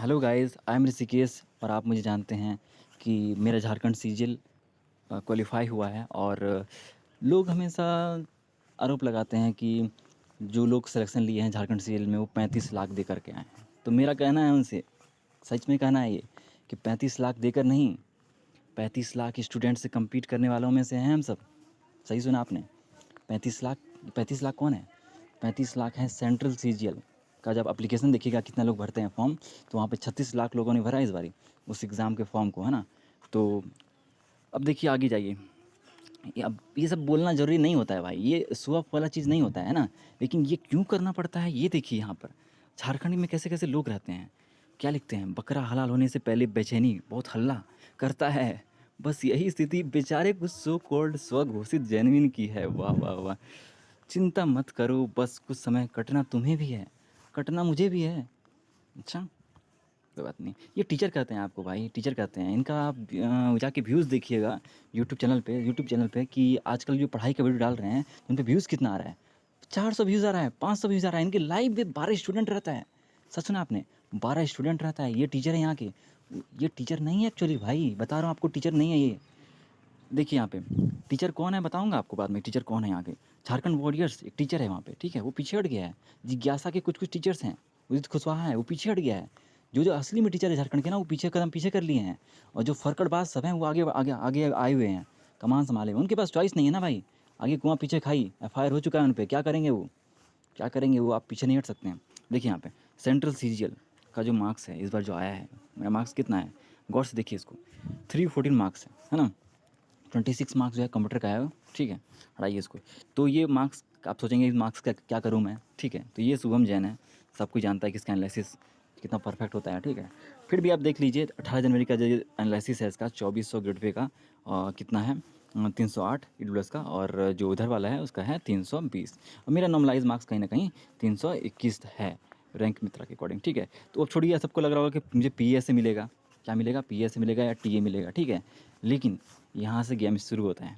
Hello guys, I am Rishikesh और आप मुझे जानते हैं कि मेरा झारखंड सीजिल क्वालिफ़ाई हुआ है। और लोग हमेशा आरोप लगाते हैं कि जो लोग सिलेक्शन लिए हैं झारखंड सीजिल में वो 35 लाख दे कर के आए हैं। तो मेरा कहना है उनसे, सच में कहना है ये कि 35 लाख देकर नहीं, 35 लाख स्टूडेंट से कम्पीट करने वालों में से हैं हम सब। सही सुना आपने। 35 लाख, 35 लाख कौन है? 35 लाख हैं सेंट्रल सीजीएल का। जब एप्लीकेशन देखिएगा कितना लोग भरते हैं फॉर्म, तो वहाँ पे 36 लाख लोगों ने भरा इस बारी उस एग्ज़ाम के फॉर्म को, है ना। तो अब देखिए आगे जाइए। अब ये सब बोलना ज़रूरी नहीं होता है भाई, ये शो ऑफ वाला चीज़ नहीं होता है ना। लेकिन ये क्यों करना पड़ता है ये देखिए। यहाँ पर झारखंड में कैसे कैसे लोग रहते हैं। क्या लिखते हैं, बकरा हलाल होने से पहले बेचैनी बहुत हल्ला करता है। बस यही स्थिति बेचारे कुछ सो कॉल्ड स्वघोषित जेनविन की है। वाह वाह वाह। चिंता मत करो, बस कुछ समय कटना तुम्हें भी है, कटना मुझे भी है। अच्छा, कोई बात नहीं। ये टीचर कहते हैं आपको भाई, टीचर कहते हैं। इनका आप जाके व्यूज़ देखिएगा यूट्यूब चैनल पे कि आजकल जो पढ़ाई का वीडियो डाल रहे हैं उन पे व्यूज़ कितना आ रहा है। 400 व्यूज़ आ रहा है, 500 व्यूज़ आ रहा है। इनके लाइव में 12 स्टूडेंट रहता है। सच सुना आपने, 12 स्टूडेंट रहता है। ये टीचर है यहाँ के। ये टीचर नहीं है एक्चुअली भाई, बता रहा हूँ आपको, टीचर नहीं है ये। देखिए यहाँ पे टीचर कौन है बताऊंगा आपको बाद में। टीचर कौन है यहाँ के? झारखंड वॉरियर्स एक टीचर है वहाँ पे, ठीक है। वो पीछे हट गया है। जिज्ञासा के कुछ कुछ टीचर्स हैं, उदित कुशवाहा है, वो पीछे हट गया है। जो जो असली में टीचर है झारखंड के ना, वो पीछे कदम पीछे कर लिए हैं। और जो फरकड़बाज सब हैं वो आगे आगे आगे आए हुए हैं, कमान संभाले हुए। उनके पास चॉइस नहीं है ना भाई। आगे कुआं पीछे खाई, एफआईआर हो चुका है उन पर। क्या करेंगे वो, क्या करेंगे वो? आप पीछे नहीं हट सकते हैं। देखिए यहाँ पे सेंट्रल सीजीएल का जो मार्क्स है इस बार जो आया है, मेरा मार्क्स कितना है गौर से देखिए इसको। 314 मार्क्स है ना। 26 मार्क्स जो है कंप्यूटर का है, ठीक है। हटाइए इसको। तो ये मार्क्स आप सोचेंगे इस मार्क्स का क्या करूँ मैं, ठीक है। तो ये शुभम जैन है, सब कुछ जानता है कि इसका एनालिसिस कितना परफेक्ट होता है, ठीक है। फिर भी आप देख लीजिए 18 जनवरी का जो एनालिसिस है इसका 2400 ग्रेड पे का कितना है 308 ईडब्ल्यूएस का। और जो उधर वाला है उसका है 320। और मेरा नॉर्मलाइज मार्क्स कहीं ना कहीं 321 है रैंक मित्रा के अकॉर्डिंग, ठीक है। तो अब छोड़िए, सबको लग रहा होगा कि मुझे पीए से मिलेगा। क्या मिलेगा? पीए से मिलेगा या टीए मिलेगा, ठीक है। लेकिन यहाँ से गेम शुरू होता है।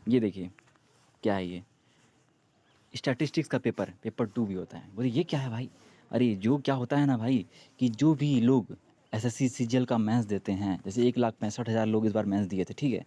ये देखिए क्या है ये, स्टैटिस्टिक्स का पेपर, पेपर 2 भी होता है। बोले ये क्या है भाई? अरे जो क्या होता है ना भाई, कि जो भी लोग एसएससी सीजीएल का मेंस देते हैं, जैसे 1,65,000 लोग इस बार मेंस दिए थे, ठीक है।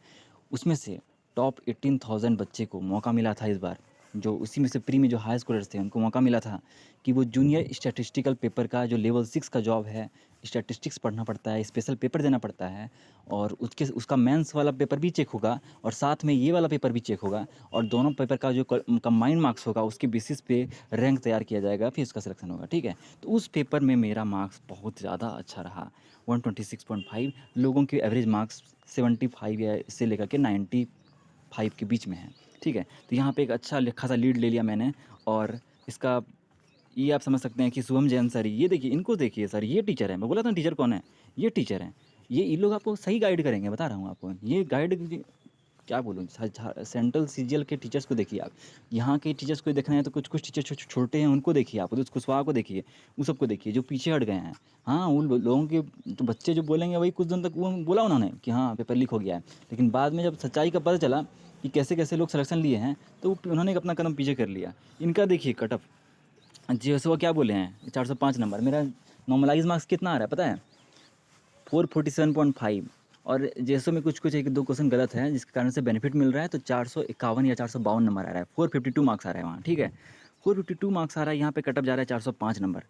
उसमें से टॉप 18,000 बच्चे को मौका मिला था इस बार। जो उसी में से प्री में जो हाई स्कोरर्स थे उनको मौका मिला था कि वो जूनियर स्टैटिस्टिकल पेपर का जो लेवल 6 का जॉब है, स्टैटिस्टिक्स पढ़ना पड़ता है, स्पेशल पेपर देना पड़ता है। और उसके उसका मेंस वाला पेपर भी चेक होगा और साथ में ये वाला पेपर भी चेक होगा। और दोनों पेपर का जो कंबाइंड मार्क्स होगा उसके बेसिस पे रैंक तैयार किया जाएगा, फिर उसका सिलेक्शन होगा, ठीक है। तो उस पेपर में मेरा मार्क्स बहुत ज़्यादा अच्छा रहा। 126.5, लोगों के एवरेज मार्क्स 75 या से लेकर के 95 के बीच में है, ठीक है। तो यहाँ पे एक अच्छा खासा लीड ले लिया मैंने। और इसका ये आप समझ सकते हैं कि शुभम जैन सर, ये देखिए इनको देखिए सर, ये टीचर है। मैं बोला था टीचर कौन है, ये टीचर हैं। ये लोग आपको सही गाइड करेंगे, बता रहा हूँ आपको। ये गाइड क्या बोलूँ, सेंट्रल सीजीएल के टीचर्स को देखिए आप। यहाँ के टीचर्स को देखना है तो कुछ कुछ टीचर छोटे हैं उनको देखिए आप, उदित कुशवाहा को देखिए, उन सबको देखिए जो पीछे हट गए हैं। हाँ, उन लोगों के तो बच्चे जो बोलेंगे वही कुछ दिन तक वो बोला उन्होंने कि हाँ पेपर लीक हो गया है। लेकिन बाद में जब सच्चाई का पता चला कि कैसे कैसे लोग सिलेक्शन लिए हैं, तो उन्होंने अपना कदम पीछे कर लिया। इनका देखिए कटअप, जी वैसे वो क्या बोले हैं 405 नंबर। मेरा नॉर्मलाइज मार्क्स कितना आ रहा है पता है? 447.5। और जैसो में कुछ कुछ एक दो क्वेश्चन गलत है जिसके कारण से बेनिफिट मिल रहा है, तो 451 या 452 नंबर आ रहा है। 452 मार्क्स आ रहा है वहाँ, ठीक है। 452 मार्क्स आ रहा है, यहाँ पे कटअप जा रहा है 405 नंबर।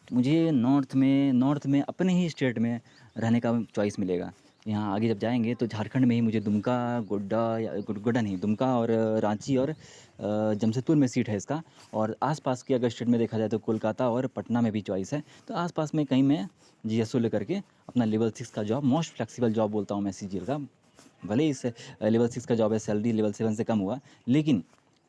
मुझे नॉर्थ में अपने ही स्टेट में रहने का चॉइस मिलेगा। यहाँ आगे जब जाएंगे तो झारखंड में ही मुझे दुमका, गोड्डा या गोड्डा नहीं, दुमका और रांची और जमशेदपुर में सीट है इसका। और आसपास के अगर स्टेट में देखा जाए तो कोलकाता और पटना में भी चॉइस है। तो आसपास में कहीं मैं जीएसओ लेकर के अपना लेवल 6 का जॉब, मोस्ट फ्लेक्सिबल जॉब बोलता हूँ मैं सीजीएल का। भले ही इस लेवल 6 का जॉब है, सैलरी लेवल 7 से कम हुआ, लेकिन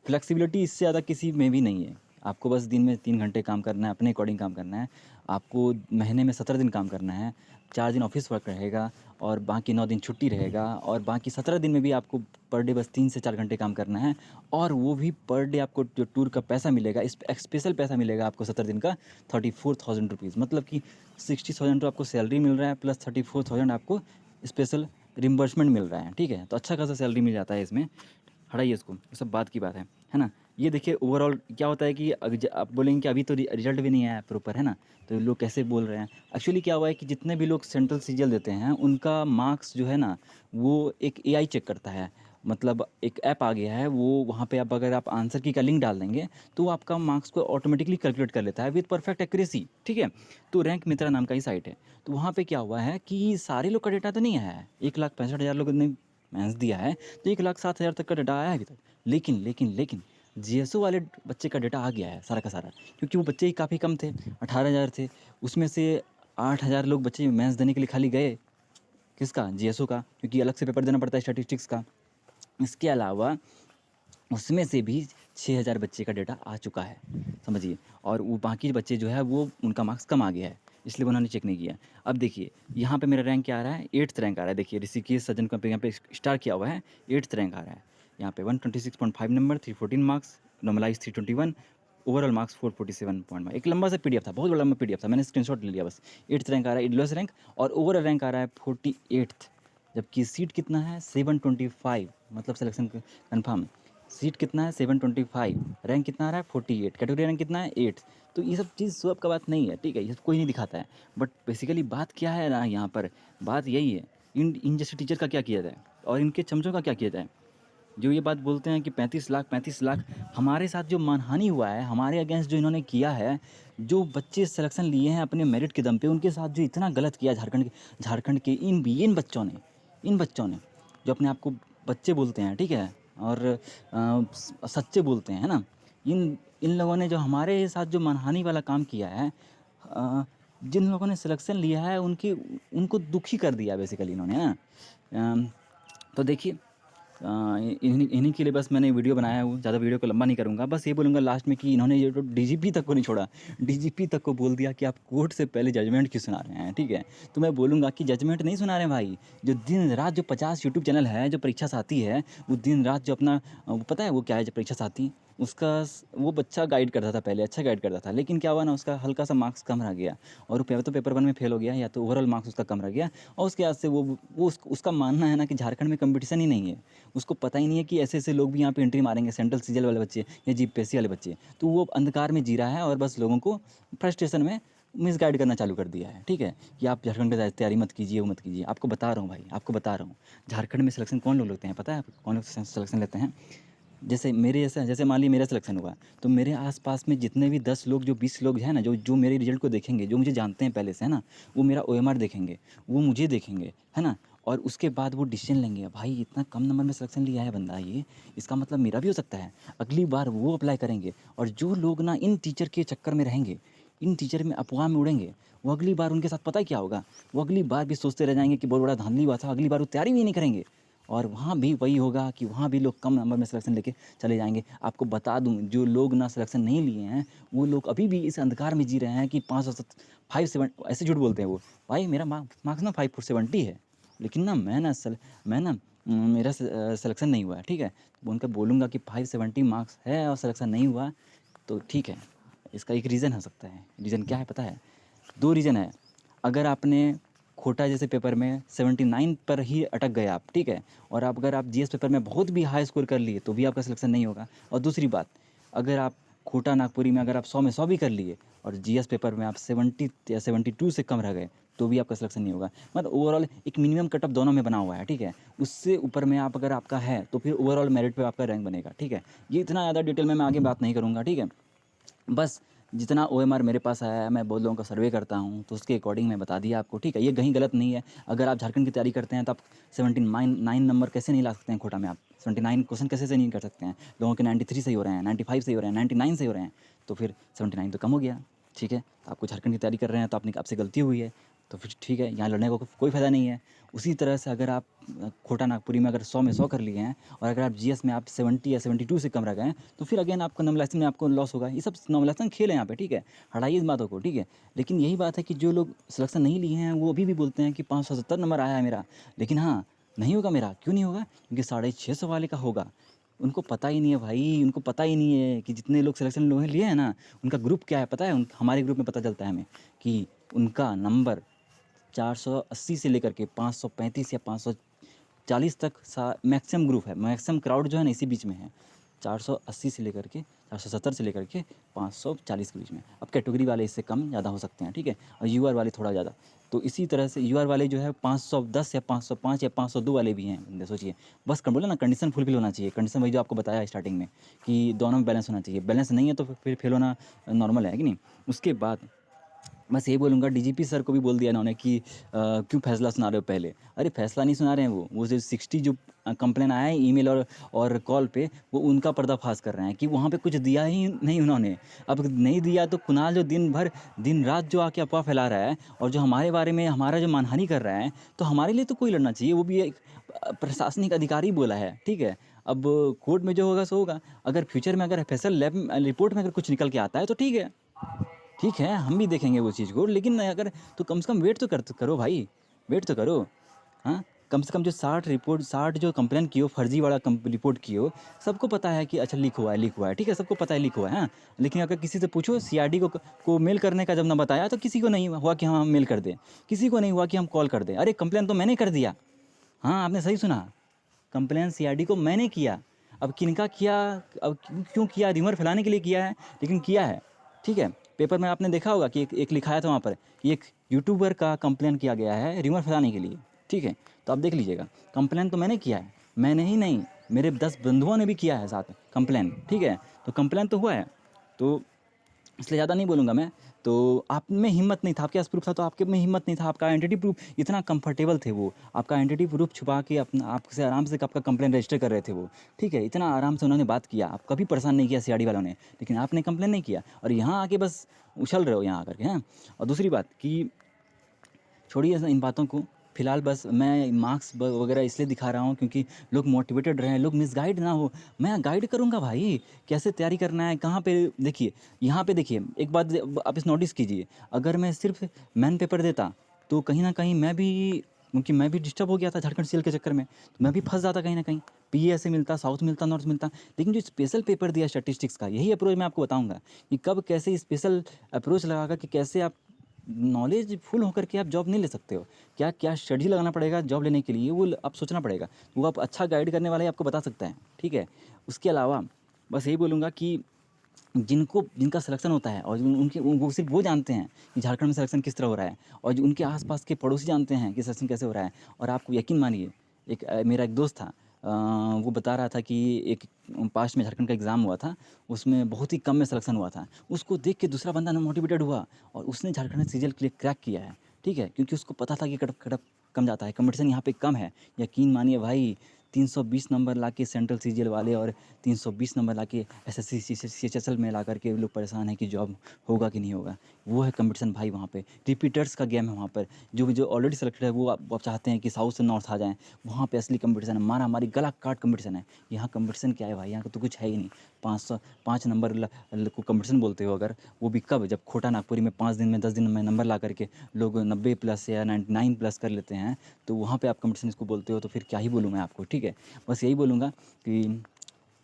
फ्लेक्सिबिलिटी इससे ज़्यादा किसी में भी नहीं है। आपको बस दिन में 3 घंटे काम करना है, अपने अकॉर्डिंग काम करना है। आपको महीने में 17 दिन काम करना है। 4 दिन ऑफिस वर्क रहेगा और बाकी 9 दिन छुट्टी रहेगा। और बाकी 17 दिन में भी आपको पर डे बस 3 से 4 घंटे काम करना है। और वो भी पर डे आपको जो टूर का पैसा मिलेगा, इस स्पेशल पैसा मिलेगा आपको 17 दिन का 34,000 रुपीज़। मतलब कि 60,000 तो आपको सैलरी मिल रहा है, प्लस 34,000 आपको स्पेशल रिम्बर्समेंट मिल रहा है, ठीक है। तो अच्छा खासा सैलरी मिल जाता है इसमें। हटाइए इसको, ये सब बात की बात है ना। ये देखिए ओवरऑल क्या होता है कि आप बोलेंगे कि अभी तो रिजल्ट भी नहीं आया प्रॉपर, है ना? तो लोग कैसे बोल रहे हैं? एक्चुअली क्या हुआ है कि जितने भी लोग सेंट्रल सीजीएल देते हैं, उनका मार्क्स जो है ना, वो एक एआई चेक करता है। मतलब एक ऐप आ गया है, वो वहाँ पे आप अगर आप आंसर की का लिंक डाल देंगे, तो वो आपका मार्क्स को ऑटोमेटिकली कैलकुलेट कर लेता है विद परफेक्ट एक्यूरेसी, ठीक है? तो रैंक मित्रा नाम का ही साइट है। तो वहाँ पे क्या हुआ है कि सारे लोग का डेटा तो नहीं आया है। 1,65,000 लोगों ने मेंस दिया है, तो 1,07,000 तक का डेटा आया है अभी तक। लेकिन जीएसओ वाले बच्चे का डेटा आ गया है सारा का सारा, क्योंकि वो बच्चे ही काफ़ी कम थे, 18,000 थे। उसमें से 8,000 लोग बच्चे मेंस देने के लिए खाली गए। किसका? जीएसओ का, क्योंकि अलग से पेपर देना पड़ता है स्टैटिस्टिक्स का। इसके अलावा उसमें से भी 6,000 बच्चे का डेटा आ चुका है, समझिए। और वो बाकी बच्चे जो है वो उनका मार्क्स कम आ गया है, इसलिए उन्होंने चेक नहीं किया। अब देखिए यहाँ पे मेरा रैंक क्या आ रहा है, 8th रैंक आ रहा है। देखिए ऋषिकेश सज्जन का यहाँ पे स्टार किया हुआ है, 8th रैंक आ रहा है। यहाँ पे 126.5 number, 314 marks, normalize 321, overall marks 447.1। एक लंबा सा पीडीएफ था, बहुत बड़ा लंबा पीडीएफ था, मैंने स्क्रीनशॉट ले लिया बस। 8th रैंक आ रहा है, इडलोस रैंक, और ओवरऑल रैंक आ रहा है 48th। जबकि सीट कितना है 725, मतलब सिलेक्शन कन्फर्म। सीट कितना है 725, रैंक कितना आ रहा है 48, कैटेगरी रैंक कितना है 8। तो ये सब चीज़ स्वैप का बात नहीं है, ठीक है, ये सब कोई नहीं दिखाता है। बट बेसिकली बात क्या है ना, यहाँ पर बात यही है, इन जैसे टीचर का क्या किया जाए और इनके चमचों का क्या किया जाए, जो ये बात बोलते हैं कि 35 लाख हमारे साथ जो मानहानि हुआ है, हमारे अगेंस्ट जो इन्होंने किया है, जो बच्चे सिलेक्शन लिए हैं अपने मेरिट के दम पे, उनके साथ जो इतना गलत किया झारखंड के इन बच्चों ने जो अपने आप को बच्चे बोलते हैं, ठीक है, और सच्चे बोलते हैं, है ना, इन इन लोगों ने जो हमारे साथ जो मानहानि वाला काम किया है, जिन लोगों ने सिलेक्शन लिया है उनकी उनको दुखी कर दिया बेसिकली इन्होंने, है ना। तो देखिए इन्हीं इन्हीं के लिए बस मैंने वीडियो बनाया है। ज़्यादा वीडियो को लंबा नहीं करूँगा, बस ये बोलूँगा लास्ट में कि इन्होंने ये तो डीजीपी तक को नहीं छोड़ा, डीजीपी तक को बोल दिया कि आप कोर्ट से पहले जजमेंट क्यों सुना रहे हैं, ठीक है। तो मैं बोलूँगा कि जजमेंट नहीं सुना रहे हैं भाई, जो दिन रात जो 50 यूट्यूब चैनल है, जो परीक्षा साथी है, वो दिन रात जो अपना वो पता है वो क्या है, जो परीक्षा साथी, उसका वो बच्चा गाइड करता था पहले, अच्छा गाइड करता था, लेकिन क्या हुआ ना, उसका हल्का सा मार्क्स कम रह गया, और वो तो पेपर 1 में फेल हो गया, या तो ओवरऑल मार्क्स उसका कम रह गया। और उसके बाद से उसका मानना है ना कि झारखंड में कंपटीशन ही नहीं है। उसको पता ही नहीं है कि ऐसे-ऐसे लोग भी यहाँ पे एंट्री मारेंगे, सेंट्रल सीजीएल वाले बच्चे या जीपीएससी वाले बच्चे। तो वो अंधकार में जी रहा है और बस लोगों को फ्रस्ट्रेशन में मिसगाइड करना चालू कर दिया है, ठीक है? कि आप झारखंड की तैयारी मत कीजिए, वो मत कीजिए। आपको बता रहा हूँ भाई, आपको बता रहा हूँ। झारखंड में सिलेक्शन कौन लोग लेते हैं पता है आपको? कौन लोग सिलेक्शन लेते हैं? जैसे मान लीजिए मेरा सिलेक्शन हुआ, तो मेरे आस-पास में जितने भी 10 लोग, जो 20 लोग हैं ना, जो मेरे रिज़ल्ट को देखेंगे, जो मुझे जानते हैं पहले से, है ना? वो मेरा ओएमआर देखेंगे, वो मुझे देखेंगे, है ना? और उसके बाद वो डिसीजन लेंगे, भाई इतना कम नंबर में सिलेक्शन लिया है बंदा ये, इसका मतलब मेरा भी हो सकता है। अगली बार वो अप्लाई करेंगे, और जो लोग ना इन टीचर के चक्कर में रहेंगे, इन टीचर में अफ़वाह में उड़ेंगे, वो अगली बार उनके साथ पता है क्या होगा? वो अगली बार भी सोचते रह जाएँगे कि बहुत बड़ा धांधली हुआ था, अगली बार वो तैयारी भी नहीं करेंगे। और वहाँ भी वही होगा कि वहाँ भी लोग कम नंबर में सिलेक्शन लेके चले जाएँगे। आपको बता दूँ, जो लोग ना सिलेक्शन नहीं लिए हैं, वो लोग अभी भी इस अंधकार में जी रहे हैं कि 5 ऐसे झूठ बोलते हैं वो, भाई मेरा मार्क्स ना 570 है, लेकिन ना मैं ना मेरा सिलेक्शन नहीं हुआ है, ठीक है? तो उनको बोलूँगा कि 570 मार्क्स है और सिलेक्शन नहीं हुआ, तो ठीक है, इसका एक रीज़न हो सकता है। रीज़न क्या है पता है? 2 रीज़न है। अगर आपने खोटा जैसे पेपर में 79 पर ही अटक गए आप, ठीक है? और आप अगर आप जीएस पेपर में बहुत भी हाई स्कोर कर लिए, तो भी आपका सिलेक्शन नहीं होगा। और दूसरी बात, अगर आप खोटा नागपुरी में अगर आप 100 में 100 भी कर लिए, और जीएस पेपर में आप 70 या 72 से कम रह गए, तो भी आपका सिलेक्शन नहीं होगा। मतलब ओवरऑल एक मिनिमम कट ऑफ दोनों में बना हुआ है, ठीक है? उससे ऊपर में आप अगर आपका है, तो फिर ओवरऑल मेरिट पे आपका रैंक बनेगा, ठीक है? ये इतना ज़्यादा डिटेल में मैं आगे बात नहीं करूँगा, ठीक है? बस जितना ओएमआर मेरे पास आया है, मैं बहुत लोगों का सर्वे करता हूँ, तो उसके अकॉर्डिंग मैं बता दिया आपको, ठीक है? ये कहीं गलत नहीं है। अगर आप झारखंड की तैयारी करते हैं, तो आप 79 नंबर कैसे नहीं ला सकते हैं खोटा में आप? 79 क्वेश्चन कैसे से नहीं कर सकते हैं? लोगों के 93 सही हो रहे हैं, 95 सही हो रहे हैं, 99 सही हो रहे हैं, तो फिर 79 तो कम हो गया, ठीक है? तो आपको झारखंड की तैयारी कर रहे हैं, तो आपसे गलती हुई है, तो फिर ठीक है, यहाँ लड़ने का कोई फ़ायदा नहीं है। उसी तरह से अगर आप खोटा नागपुरी में अगर 100 में 100 कर लिए हैं, और अगर आप जीएस में आप 70 या 72 से कम रह गए हैं, तो फिर अगेन आपको नॉर्मलाइजेशन में आपको लॉस होगा। ये सब नॉर्मलाइजेशन खेल है यहाँ पे, ठीक है? हटाइए इस बातों को, ठीक है? लेकिन यही बात है कि जो लोग सिलेक्शन नहीं लिए हैं, वो अभी भी बोलते हैं कि 570 नंबर आया है मेरा, लेकिन हाँ, नहीं होगा मेरा। क्यों नहीं होगा? क्योंकि 650 वाले का होगा। उनको पता ही नहीं है भाई, उनको पता ही नहीं है कि जितने लोग सिलेक्शन लोग लिए हैं ना, उनका ग्रुप क्या है पता है? हमारे ग्रुप में पता चलता है हमें कि उनका नंबर 480 से लेकर के 535 या 540 तक सा मैक्सिमम ग्रुप है, मैक्सिमम क्राउड जो है ना इसी बीच में है। 480 से लेकर के 470 से लेकर के 540 के बीच में। अब कैटेगरी वाले इससे कम ज़्यादा हो सकते हैं, ठीक है, और यूआर वाले थोड़ा ज़्यादा। तो इसी तरह से यूआर वाले जो है 510 या 505 या 502 वाले भी हैं बंदे, सोचिए। बस बोला ना, कंडीशन फुलफिल होना चाहिए। कंडीशन वही जो आपको बताया स्टार्टिंग में कि दोनों में बैलेंस होना चाहिए। बैलेंस नहीं है तो फिर फेल होना नॉर्मल है कि नहीं। उसके बाद बस यही बोलूँगा, डीजीपी सर को भी बोल दिया इन्होंने कि क्यों फैसला सुना रहे हो पहले। अरे फैसला नहीं सुना रहे हैं, वो जो 60 जो कंप्लेन आया है ईमेल और कॉल पे, वो उनका पर्दाफाश कर रहे हैं कि वहाँ पे कुछ दिया ही नहीं उन्होंने। अब नहीं दिया तो कुणाल जो दिन भर दिन रात जो आके अफवाह फैला रहा है और जो हमारे बारे में हमारा जो मानहानि कर रहा है, तो हमारे लिए तो कोई लड़ना चाहिए। वो भी एक प्रशासनिक अधिकारी बोला है, ठीक है। अब कोर्ट में जो होगा सो होगा। अगर फ्यूचर में अगर फैसल लैब रिपोर्ट में अगर कुछ निकल के आता है तो ठीक है, ठीक है, हम भी देखेंगे वो चीज़ को। लेकिन अगर तो कम से कम वेट तो करो भाई, वेट तो करो। हाँ, कम से कम जो 60 जो कंप्लेन की हो, फर्जी वाला रिपोर्ट की हो, सबको पता है कि अच्छा लीक हुआ है, ठीक है, सबको पता है लीक हुआ है। हाँ, लेकिन अगर किसी से पूछो, सीआरडी को मेल करने का जब ना बताया तो किसी को नहीं हुआ कि हाँ हम मेल कर दें, किसी को नहीं हुआ कि हम कॉल कर दें। अरे कंप्लेन तो मैंने कर दिया। हाँ, आपने सही सुना, कंप्लेन सीआरडी को मैंने किया। अब किनका किया, अब क्यों किया, र्यूमर फैलाने के लिए किया है, लेकिन किया है, ठीक है। पेपर में आपने देखा होगा कि एक लिखाया था वहाँ पर कि एक यूट्यूबर का कंप्लेन किया गया है र्यूमर फैलाने के लिए, ठीक है। तो आप देख लीजिएगा, कंप्लेन तो मैंने किया है, मैंने ही नहीं, मेरे 10 बंधुओं ने भी किया है साथ कंप्लेन, ठीक है। तो कंप्लेन तो हुआ है, तो इसलिए ज़्यादा नहीं बोलूँगा मैं। तो आप में हिम्मत नहीं था, आपके पास प्रूफ था तो आपके में हिम्मत नहीं था। आपका आइडेंटिटी प्रूफ इतना कंफर्टेबल थे वो, आपका आइडेंटिटी प्रूफ छुपा के अपना आपसे आराम से आपका कंप्लेन रजिस्टर कर रहे थे वो, ठीक है। इतना आराम से उन्होंने बात किया, आप कभी परेशान नहीं किया सीआरडी वालों ने, लेकिन आपने कंप्लेन नहीं किया और यहाँ आके बस उछल रहे हो यहाँ आकर के, हैं। और दूसरी बात कि छोड़िए इन बातों को, फिलहाल बस मैं मार्क्स वगैरह इसलिए दिखा रहा हूँ क्योंकि लोग मोटिवेटेड रहें, लोग मिसगाइड ना हो। मैं गाइड करूँगा भाई, कैसे तैयारी करना है, कहाँ पे। देखिए यहाँ पे देखिए, एक बात आप इस नोटिस कीजिए, अगर मैं सिर्फ मैन पेपर देता तो कहीं ना कहीं मैं भी, क्योंकि मैं भी डिस्टर्ब हो गया था झारखंड सीएल के चक्कर में, तो मैं भी फंस जाता कहीं ना कहीं। पीए ऐसे मिलता, साउथ मिलता, नॉर्थ मिलता। लेकिन जो स्पेशल पेपर दिया स्टैटिस्टिक्स का, यही अप्रोच मैं आपको बताऊंगा कि कब कैसे स्पेशल अप्रोच लगाकर कि कैसे आप नॉलेज फुल होकर के आप जॉब नहीं ले सकते हो। क्या क्या स्टडी लगाना पड़ेगा जॉब लेने के लिए, वो आप सोचना पड़ेगा। वो आप अच्छा गाइड करने वाला ही आपको बता सकता है, ठीक है। उसके अलावा बस यही बोलूँगा कि जिनका सिलेक्शन होता है और उनके वो सिर्फ वो जानते हैं कि झारखंड में सिलेक्शन किस तरह हो रहा है, और जो उनके आसपास के पड़ोसी जानते हैं कि सिलेक्शन कैसे हो रहा है। और आपको यकीन मानिए, मेरा एक दोस्त था, वो बता रहा था कि एक पास्ट में झारखंड का एग्ज़ाम हुआ था, उसमें बहुत ही कम में सिलेक्शन हुआ था। उसको देख के दूसरा बंदा ना मोटिवेटेड हुआ और उसने झारखंड सीजीएल के लिए क्रैक किया है, ठीक है, क्योंकि उसको पता था कि कट कट कम जाता है, कंपटीशन यहाँ पे कम है। यकीन मानिए भाई, 320 नंबर लाके सेंट्रल सीजीएल वाले और 320 नंबर लाके एसएससी सीएचएसएल में ला करके लोग परेशान हैं कि जॉब होगा कि नहीं होगा। वो है कंपटीशन भाई, वहाँ पे रिपीटर्स का गेम है। वहाँ पर जो जो ऑलरेडी सेलेक्टेड है वो आप चाहते हैं कि साउथ से नॉर्थ आ जाएँ, वहाँ पे असली कंपटीशन है, मारा मारी गला काट कंपटीशन है। यहाँ कंपटीशन क्या है भाई, यहाँ का तो कुछ है ही नहीं। 505 नंबर को कंपटीशन बोलते हो अगर, वो भी कब, जब खोटा नागपुरी में 5 दिन में 10 दिन में नंबर ला करके लोग 90 प्लस या 99 प्लस कर लेते हैं, तो वहाँ पे आप कंपटीशन इसको बोलते हो। तो फिर क्या ही बोलूँ मैं आपको, ठीक है। बस यही बोलूँगा कि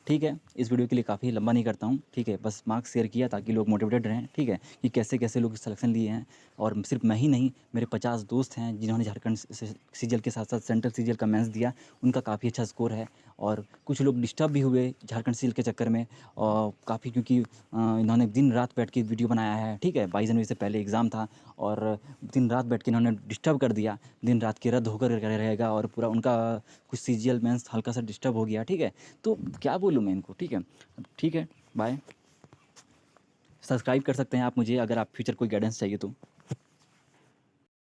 ठीक है, इस वीडियो के लिए काफ़ी लंबा नहीं करता हूँ, ठीक है। बस मार्क्स शेयर किया ताकि लोग मोटिवेटेड रहें, ठीक है, कि कैसे कैसे लोग सिलेक्शन लिए हैं। और सिर्फ मैं ही नहीं, मेरे 50 दोस्त हैं जिन्होंने झारखंड सीजीएल के साथ साथ सेंट्रल सीजीएल का मेंस दिया, उनका काफ़ी अच्छा स्कोर है। और कुछ लोग डिस्टर्ब भी हुए झारखंड सीजीएल के चक्कर में, और काफ़ी, क्योंकि इन्होंने दिन रात बैठ के वीडियो बनाया है, ठीक है। 22 जनवरी से पहले एग्ज़ाम था और दिन रात बैठ के इन्होंने डिस्टर्ब कर दिया, दिन रात के रद्द होकर रहेगा और पूरा उनका कुछ सीजीएल मेंस हल्का सा डिस्टर्ब हो गया, ठीक है। तो क्या बोलूँ मैं इनको, ठीक है। ठीक है, बाय। सब्सक्राइब कर सकते हैं आप मुझे अगर आप फ्यूचर कोई गाइडेंस चाहिए तो।